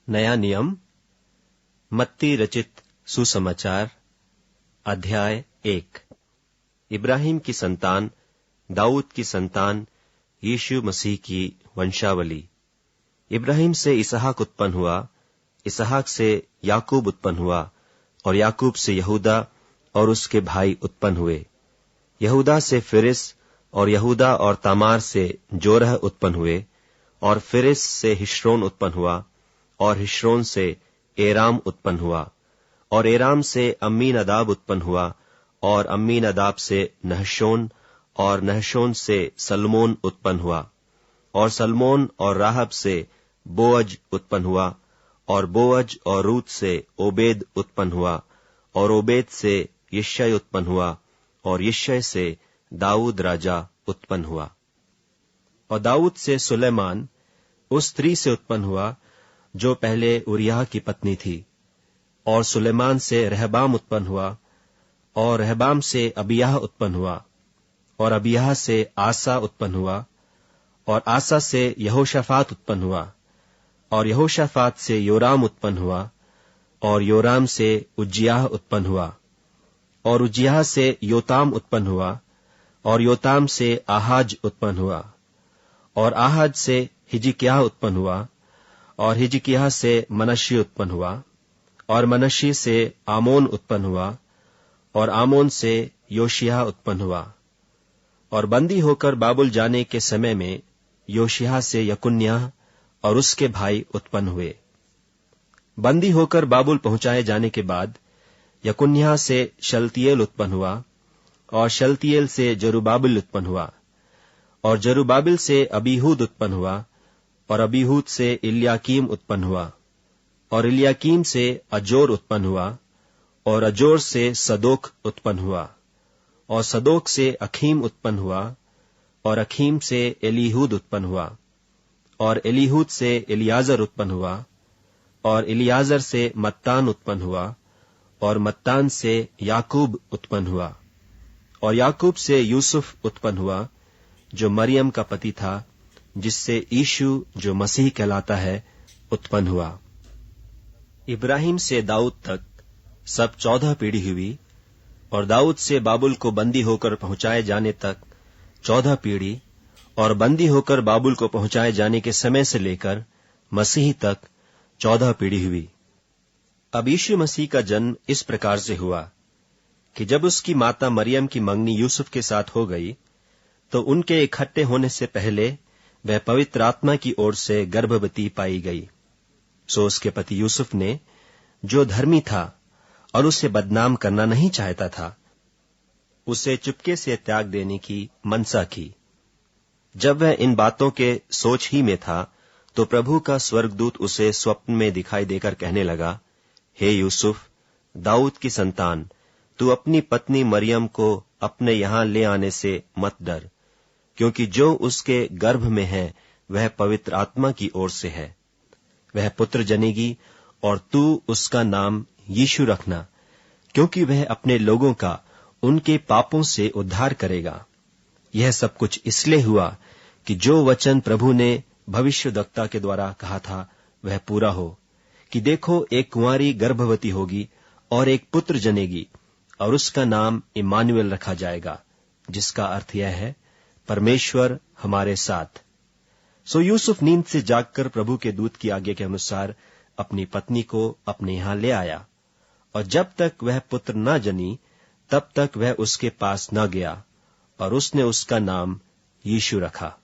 नया नियम, मत्ती रचित सुसमाचार, अध्याय 1। इब्राहिम की संतान, दाऊद की संतान, यीशु मसीह की वंशावली। इब्राहिम से इसहाक उत्पन्न हुआ, इसहाक से याकूब उत्पन्न हुआ, और याकूब से यहूदा और उसके भाई उत्पन्न हुए। यहूदा से फिरिस, और यहूदा और तामार से जोरह उत्पन्न हुए, और फिरिस से हिश्रोन उत्पन्न हुआ, और हिश्रोन से एराम उत्पन्न हुआ, और एराम से अम्मीनदाब उत्पन्न हुआ, और अम्मीनदाब से नहशोन, और नहशोन से सलमोन उत्पन्न हुआ, और सलमोन और राहब से बोअज उत्पन्न हुआ, और बोअज और रूत से ओबेद उत्पन्न हुआ, और ओबेद से यिशै उत्पन्न हुआ, और यिशै से दाऊद राजा उत्पन्न हुआ। और दाऊद से सुलेमान उस स्त्री से उत्पन्न हुआ जो पहले उरिय्याह की पत्नी थी, और सुलेमान से रहबाम उत्पन्न हुआ, और रहबाम से अबिय्याह उत्पन्न हुआ, और अबिय्याह से आसा उत्पन्न हुआ, और आसा से यहोशाफात उत्पन्न हुआ, और यहोशाफात से योराम उत्पन्न हुआ, और योराम से उज्जियाह उत्पन्न हुआ, और उज्जियाह से योताम उत्पन्न हुआ, और योताम से आहाज उत्पन्न हुआ, और आहाज से हिजकिय्याह उत्पन्न हुआ, और हिजकिय्याह से मनश्शे उत्पन्न हुआ, और मनश्शे से आमोन उत्पन्न हुआ, और आमोन से योशिय्याह उत्पन्न हुआ। और बंदी होकर बाबुल जाने के समय में योशिय्याह से यकुन्याह और उसके भाई उत्पन्न हुए। बंदी होकर बाबुल पहुंचाए जाने के बाद यकुन्याह से शलतियेल उत्पन्न हुआ, और शलतियेल से जरुब्बाबिल उत्पन्न हुआ, और जरुब्बाबिल से अबीहूद उत्पन्न हुआ, और अबीहूद से इल्याकीम उत्पन्न हुआ, और इल्याकीम से अजोर उत्पन्न हुआ, और अजोर से सदोक उत्पन्न हुआ, और सदोक से अखीम उत्पन्न हुआ, और अखीम से एलीहूद उत्पन्न हुआ, और एलीहूद से एलियाजर उत्पन्न हुआ, और एलियाजर से मत्तान उत्पन्न हुआ, और मत्तान से याकूब उत्पन्न हुआ, और याकूब से यूसुफ उत्पन्न हुआ जो मरियम का पति था, जिससे यीशु जो मसीह कहलाता है उत्पन्न हुआ। इब्राहिम से दाऊद तक सब 14 पीढ़ी हुई, और दाऊद से बाबुल को बंदी होकर पहुंचाए जाने तक 14 पीढ़ी, और बंदी होकर बाबुल को पहुंचाए जाने के समय से लेकर मसीह तक 14 पीढ़ी हुई। अब यीशु मसीह का जन्म इस प्रकार से हुआ कि जब उसकी माता मरियम की मंगनी यूसुफ के साथ हो गई, तो उनके इकट्ठे होने से पहले वह पवित्र आत्मा की ओर से गर्भवती पाई गई। सो उसके पति यूसुफ ने, जो धर्मी था और उसे बदनाम करना नहीं चाहता था, उसे चुपके से त्याग देने की मनसा की। जब वह इन बातों के सोच ही में था, तो प्रभु का स्वर्गदूत उसे स्वप्न में दिखाई देकर कहने लगा, हे यूसुफ, दाऊद की संतान, तू अपनी पत्नी मरियम को अपने यहां ले आने से मत डर, क्योंकि जो उसके गर्भ में है वह पवित्र आत्मा की ओर से है। वह पुत्र जनेगी, और तू उसका नाम यीशु रखना, क्योंकि वह अपने लोगों का उनके पापों से उद्धार करेगा। यह सब कुछ इसलिए हुआ कि जो वचन प्रभु ने भविष्यद्वक्ता के द्वारा कहा था वह पूरा हो, कि देखो, एक कुंवारी गर्भवती होगी और एक पुत्र जनेगी, और उसका नाम इम्मानुएल रखा जाएगा, जिसका अर्थ यह है, परमेश्वर हमारे साथ। सो यूसुफ नींद से जागकर प्रभु के दूत की आज्ञा के अनुसार अपनी पत्नी को अपने यहां ले आया, और जब तक वह पुत्र न जनी तब तक वह उसके पास न गया, और उसने उसका नाम यीशु रखा।